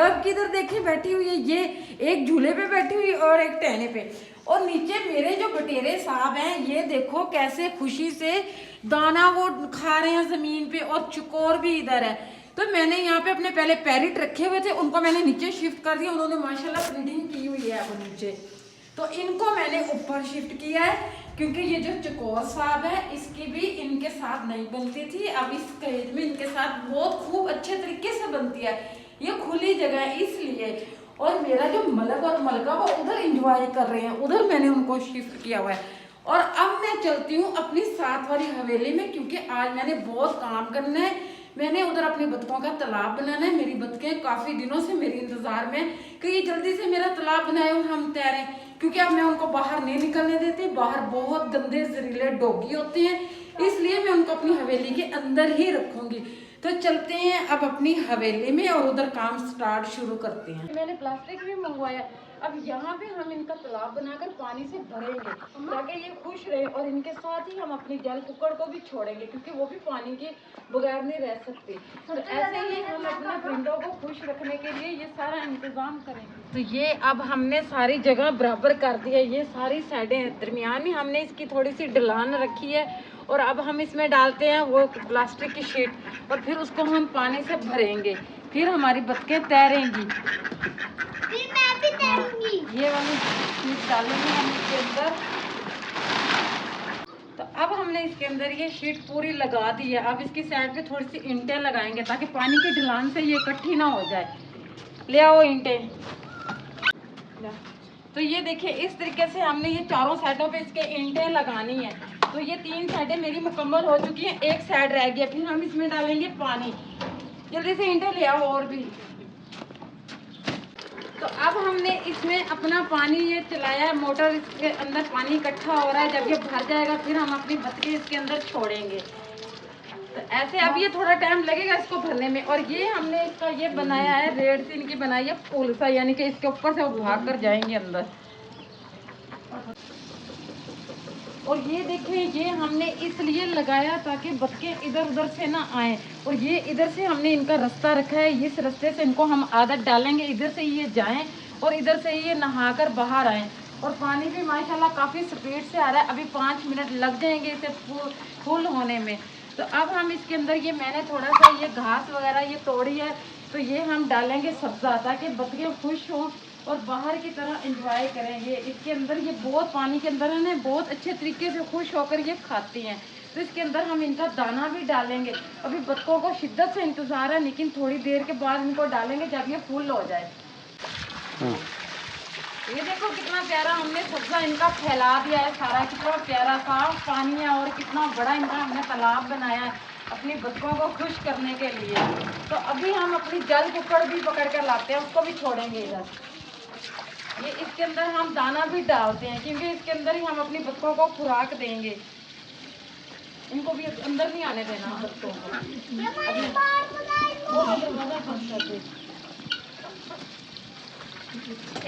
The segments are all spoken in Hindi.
बर्फ किधर देखिए बैठी हुई है, ये एक झूले पे बैठी हुई और एक टहने पे। और नीचे मेरे जो बटेरे साहब हैं, ये देखो कैसे खुशी से दाना वो खा रहे हैं जमीन पे, और चकोर भी इधर है। तो मैंने यहाँ पे अपने पहले पैरेट रखे हुए थे, उनको मैंने नीचे शिफ्ट कर दिया, उन्होंने माशाल्लाह ब्रीडिंग की हुई है अब नीचे। तो इनको मैंने ऊपर शिफ्ट किया है, क्योंकि ये जो चकोर साहब है इसकी भी इनके साथ नहीं बनती थी, अब इस केज में इनके साथ बहुत खूब अच्छे तरीके से बनती है। ये खुली जगह है इसलिए। और मेरा जो मलक और मलका वो उधर एंजॉय कर रहे हैं, उधर मैंने उनको शिफ्ट किया हुआ है। और अब मैं चलती हूँ अपनी साथ वाली हवेली में, क्योंकि आज मैंने बहुत काम करना है। मैंने उधर अपने बतखों का तालाब बनाना है। मेरी बतखें काफी दिनों से मेरे इंतजार में कि ये जल्दी से मेरा तालाब बनाए और हम तैरें, क्योंकि अब मैं उनको बाहर नहीं निकलने देती। बाहर बहुत गंदे जहरीले डॉगी होते हैं, इसलिए मैं उनको अपनी हवेली के अंदर ही रखूंगी। तो चलते हैं अब अपनी हवेली में और उधर काम स्टार्ट शुरू करते हैं। मैंने प्लास्टिक भी मंगवाया। अब यहाँ पे हम इनका तालाब बनाकर पानी से भरेंगे ताकि ये खुश रहे, और इनके साथ ही हम अपनी जल कुक्कड़ को भी छोड़ेंगे, क्योंकि वो भी पानी के बगैर नहीं रह सकते। तो ऐसे ही हम अपने परिंदों को खुश रखने के लिए ये सारा इंतजाम करेंगे। तो ये अब हमने सारी जगह बराबर कर दी है, ये सारी साइडें दरमियान में हमने इसकी थोड़ी सी ढलान रखी है, और अब हम इसमें डालते हैं वो प्लास्टिक की शीट, और फिर उसको हम पानी से भरेंगे, फिर हमारी बतखें तैरेंगी। फिर मैं भी तैरूंगी। ये वाली शीट डालेंगे हम इसके अंदर। तो अब हमने इसके अंदर ये शीट पूरी लगा दी है। अब इसकी साइड पे थोड़ी सी ईंटें लगाएंगे ताकि पानी की ढलान से ये इकट्ठी ना हो जाए। ले आओ ईंटें। तो ये देखिए इस तरीके से हमने ये चारों साइडों पे इसके ईंटें लगानी है। तो ये 3 साइडें मेरी मुकम्मल हो चुकी हैं, एक साइड रह गया। फिर हम इसमें डालेंगे पानी। जल्दी से ईंटें ले आओ और भी। तो अब हमने इसमें अपना पानी ये चलाया है, मोटर इसके अंदर पानी इकट्ठा हो रहा है। जब ये भर जाएगा फिर हम अपनी बतखें इसके अंदर छोड़ेंगे। तो ऐसे अब ये थोड़ा टाइम लगेगा इसको भरने में। और ये हमने इसका ये बनाया है, रेड से इनकी बनाई है पुल सा, यानी कि इसके ऊपर से वो भाग कर जाएंगे अंदर। और ये देखिए ये हमने इसलिए लगाया ताकि बतखें इधर उधर से ना आए। और ये इधर से हमने इनका रास्ता रखा है, इस रास्ते से इनको हम आदत डालेंगे, इधर से ये जाएं और इधर से ये नहाकर बाहर आएँ। और पानी भी माशाल्लाह काफ़ी स्पीड से आ रहा है, अभी 5 मिनट लग जाएंगे इसे फुल होने में। तो अब हम इसके अंदर ये मैंने थोड़ा सा ये घास वगैरह ये तोड़ी है, तो ये हम डालेंगे सब्जा ताकि बतखें खुश हों और बाहर की तरह एंजॉय करेंगे। इसके अंदर ये बहुत पानी के अंदर है ना, बहुत अच्छे तरीके से खुश होकर ये खाती हैं। तो इसके अंदर हम इनका दाना भी डालेंगे। अभी बतखों को शिद्दत से इंतज़ार है, लेकिन थोड़ी देर के बाद इनको डालेंगे जब ये फुल हो जाए। ये देखो कितना प्यारा हमने सब्जा इनका फैला दिया है सारा, कितना प्यारा साफ पानी है और कितना बड़ा इनका हमने तालाब बनाया है अपनी बतखों को खुश करने के लिए। तो अभी हम अपनी जल कुक्कड़ भी पकड़ कर लाते हैं, उसको भी छोड़ेंगे इधर। ये इसके अंदर हम दाना भी डालते हैं, क्योंकि इसके अंदर ही हम अपनी बतखों को खुराक देंगे। इनको भी अंदर नहीं आने देना बतखों को। दरवाजा बंद कर दे।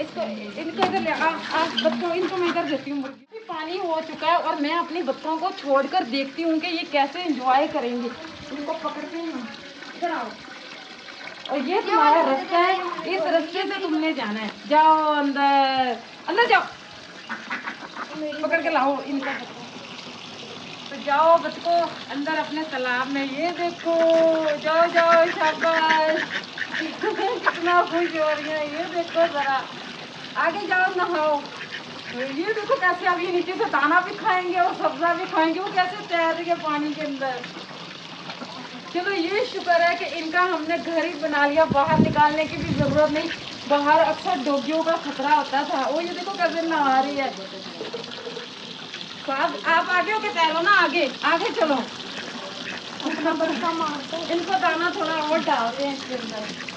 इसको इनके इधर ले बच्चों, इनको मैं इधर देती हूँ। मुर्गी पानी हो चुका है और मैं अपनी बच्चों को छोड़कर देखती हूँ कि ये कैसे एंजॉय करेंगे। इनको पकड़ते हैं, इधर आओ। और ये तुम्हारा रास्ता है, इस रास्ते से तुमने जाना है। जाओ अंदर, अंदर जाओ, पकड़ के लाओ इनको। तो जाओ बच्चों अंदर अपने तालाब में। ये देखो, जाओ जाओ, शाबाश। कितना खुश हो रही है, ये देखो जरा। आगे जाओ नहाओ। ये देखो कैसे अब ये नीचे से दाना भी खाएंगे और सब्जा भी खाएंगे, वो कैसे तैर रही है पानी के अंदर। चलो ये शुक्र है कि इनका हमने घर ही बना लिया, बाहर निकालने की भी जरूरत नहीं। बाहर अक्सर डॉगियों का खतरा होता था। वो ये देखो कैसे नहा रही है। तो आप आगे होके तैरो ना, आगे आगे चलो। अपना बच्चा मारते हैं। इनको दाना थोड़ा और डालते हैं इसके अंदर।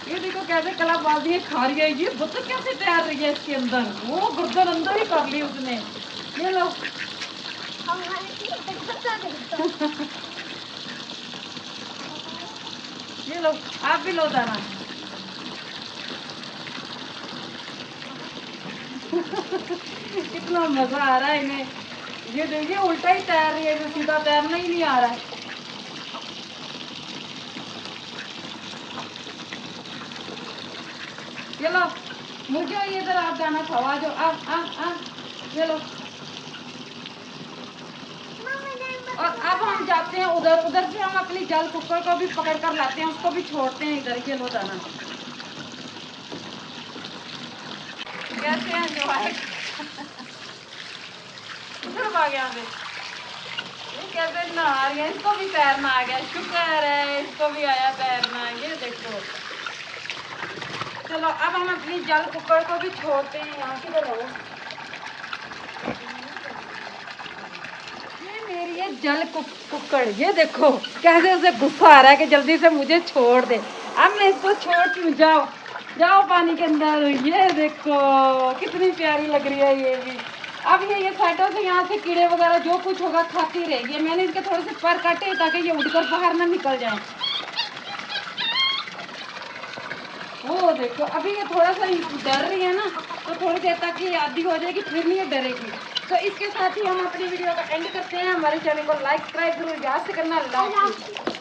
ये देखो कैसे कलाबाजी खा रही है। ये बतख कैसे तैर रही है इसके अंदर, वो गर्दन अंदर ही कर ली उसने। ये लो। ये लो, आप भी लो दाना। कितना मजा आ रहा है इन्हें। ये देखिए उल्टा ही तैर रही है, सीधा तैरना ही नहीं आ रहा है। चलो मुझे इधर आप दाना खवा दो, आप ये लो। और अब हम जाते हैं उधर, उधर से हम अपनी जल कुकर को भी पकड़ कर लाते हैं, उसको भी छोड़ते हैं इधर। ये लो दाना। कैसे हैं जो है उधर भाग गया, ये कैसे नहा रही है, इसको भी तैरना आ गया, शुक्र है इसको भी आया तैरना। ये देखो, चलो अब हम अपनी जल कुकर को भी छोड़ते हैं। यहाँ किधर है वो? ये मेरी है जल कुकर। ये देखो कैसे उसे गुस्सा आ रहा है कि जल्दी से मुझे छोड़ दे। अब मैं इसको छोड़ती हूँ, जाओ जाओ पानी के अंदर। ये देखो कितनी प्यारी लग रही है ये भी। अब ये साइडों से यहाँ से कीड़े वगैरह जो कुछ होगा खाती रहेगी। मैंने इसके थोड़े से पर काटे ताकि ये उड़कर बाहर ना निकल जाए। वो देखो अभी ये थोड़ा सा डर रही है ना, तो थोड़ी देर तक ये आदी हो जाएगी, फिर नहीं ये डरेगी। तो इसके साथ ही हम अपनी वीडियो का एंड करते हैं। हमारे चैनल को लाइक सब्सक्राइब जरूर याद से करना। अल्लाह हाफ़िज़।